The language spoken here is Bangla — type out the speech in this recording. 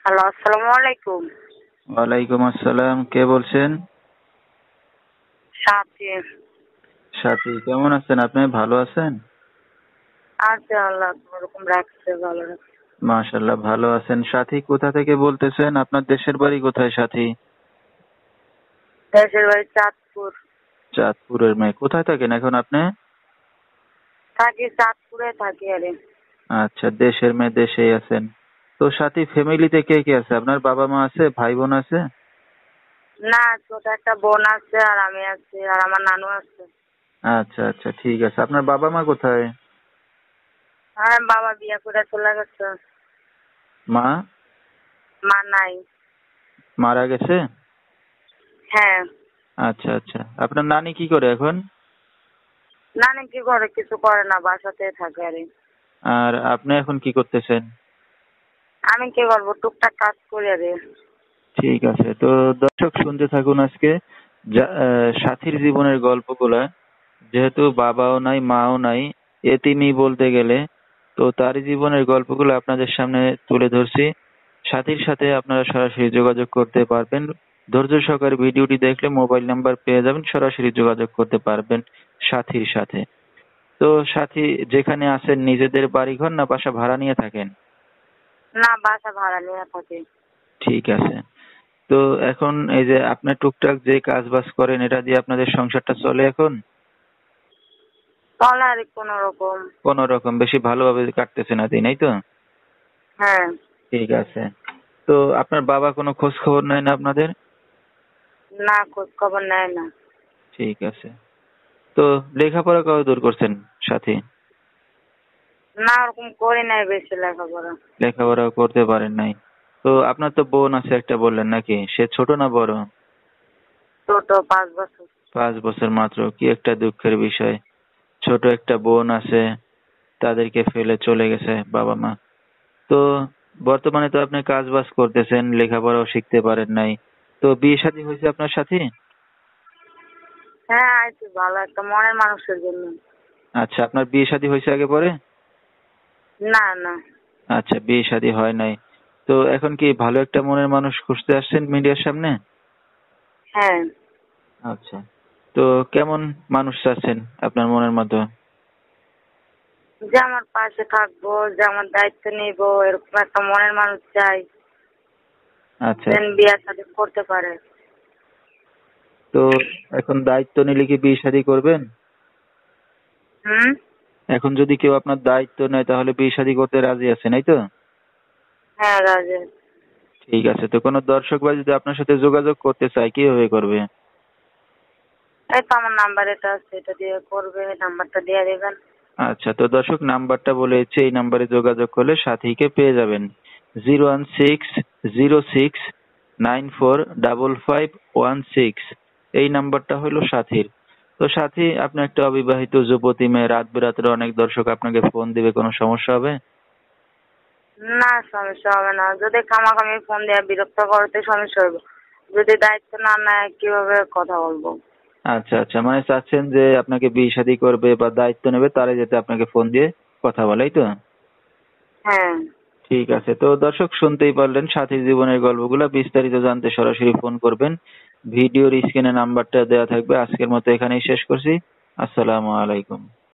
হ্যালো, আসসালামু আলাইকুম। ওয়ালাইকুম আসসালাম। কে বলছেন? সাথী। সাথী, কেমন আছেন আপনি? ভালো আছেন? আছে, আল্লাহ কোনোরকম রাখছে, ভালো রাখছে। মাশাআল্লাহ, ভালো আছেন। সাথী, কোথা থেকে বলতেছেন? আপনার দেশের বাড়ি কোথায় সাথী? দেশের বাড়ি চাঁদপুর। চাঁদপুরের মেয়ে। কোথায় থাকেন এখন আপনি? থাকি চাঁদপুরে থাকি আরে। আচ্ছা, দেশের মেয়ে, দেশেই আছেন। তো সাথী, ফ্যামিলিতে কে কে আছে? আপনার বাবা মা আছে, ভাই বোন আছে? না, ছোট একটা বোন আছে আর আমি আছি আর আমার নানু আছে। আচ্ছা আচ্ছা, ঠিক আছে। আপনার বাবা মা কোথায়? আর বাবা বিয়ে করে চলে গেছে। মা মা নাই। মারা গেছে? হ্যাঁ। আচ্ছা আচ্ছা। আপনার নানি কি করে এখন? নানি কি করে? কিছু করে না, বাসাতে থাকে আরে। আর আপনি এখন কি করতেছেন? আমি কি করবো, টুকটাক কাজ করি আরে। ঠিক আছে। তো দর্শক, শুনতে থাকুন আজকে সাথীর জীবনের গল্পগুলা। যেহেতু বাবাও নাই, মাও নাই, এতিমই বলতে গেলে, তো তার জীবনের গল্পগুলো আপনাদের সামনে তুলে ধরছি। সাথীর সাথে আপনারা সরাসরি যোগাযোগ করতে পারবেন। ধৈর্য সহকারে ভিডিওটি দেখলে মোবাইল নাম্বার পেয়ে যাবেন, সরাসরি যোগাযোগ করতে পারবেন সাথীর সাথে। তো সাথী, যেখানে আছেন নিজেদের বাড়িঘর না বাসা ভাড়া নিয়ে থাকেন? না, বাসা ভাড়া নিয়ে থাকি। ঠিক আছে। তো এখন এই যে আপনার টুকটাক যে কাজ বাজ করেন, এটা দিয়ে আপনাদের সংসারটা চলে এখন? চলে আরে কোনো রকম। কোন রকম, বেশি ভালোভাবে কাটতেছে না, তাই নাই তো? হ্যাঁ। ঠিক আছে। তো আপনার বাবা কোনো খোঁজ খবর নেয় না আপনাদের? না, খোঁজ খবর নেয় না। ঠিক আছে। তো লেখাপড়া কত দূর করছেন সাথী? না, ওরকম করি নাই বেশি লেখাপড়া। লেখাপড়া করতে পারেন নাই? তো আপনার তো বোন আছে একটা বললেন, নাকি? সে ছোট না বড়? ছোট, 5 বছর। 5 বছর মাত্র? কি একটা দুঃখের বিষয়। ছোট একটা বোন আছে, তাদেরকে ফেলে চলে গেছে বাবা মা। তো বর্তমানে তো আপনি কাজ বাজ করতেছেন, লেখাপড়াও শিখতে পারেন নাই। তো বিয়ে শাদী হয়েছে আপনার সাথে? হ্যাঁ, আইছি ভালো একটা মনের মানুষের জন্য। আচ্ছা, আপনার বিয়ে শাদী হয়েছে আগে পরে? না না। আচ্ছা, বিয়ে শাদী হয় নাই। তো এখন কি ভালো একটা মনের মানুষ খুঁজতে আসছেন মিডিয়ার সামনে? হ্যাঁ। আচ্ছা। তো কেমন মানুষ চাচ্ছেন আপনার মনের মতো? যে আমার পাশে থাকবো, যে আমার দায়িত্ব নিব, এরকম একটা মনের মানুষ চাই। আচ্ছা দেন আচ্ছা। বিয়ে শাদী করতে পারে। তো এখন দায়িত্ব নিলে কি বিয়ে শাদী করবেন? হুম। এখন যদি কেউ আপনার দায়িত্ব নেয় তাহলে বিয়ে শাদী করতে রাজি আছেন, এই তো? হ্যাঁ, রাজে। ঠিক আছে। তো কোনো দর্শক ভাই যদি আপনার সাথে যোগাযোগ করতে চায়, কিভাবে করবে? এই তো আমার নাম্বার এটা আছে, এটা দিয়ে করবে, নাম্বারটা দিয়ে দেবেন। আচ্ছা, তো দর্শক, নাম্বারটা বলেছে, এই নাম্বারে যোগাযোগ করলে সাথীকে পেয়ে যাবেন। 01606945551। এই নাম্বারটা হলো সাথীর। তো সাথী, আপনি একটা অবিবাহিত যুবতী মেয়ে, রাত বেরাত্রে অনেক দর্শক আপনাকে ফোন দিবে, কোনো সমস্যা হবে? না, সমস্যা হবে না। যদি খামাখামি ফোন দিয়ে বিরক্ত করতে সমস্যা হবে। যদি দায়িত্ব না নেয় কিভাবে কথা বলবো? আচ্ছা আচ্ছা, মানে চাচ্ছেন যে আপনাকে বিয়ে শাদী করবে বা দায়িত্ব নেবে, তারা যাতে আপনাকে ফোন দিয়ে কথা বলে, এই তো? হ্যাঁ। ঠিক আছে। তো দর্শক, শুনতেই পারলেন সাথীর জীবনের গল্পগুলো। বিস্তারিত জানতে সরাসরি ফোন করবেন। ভিডিওর স্ক্রিনে নাম্বারটা দেওয়া থাকবে। আজকের মতো এখানেই শেষ করছি। আসসালামু আলাইকুম।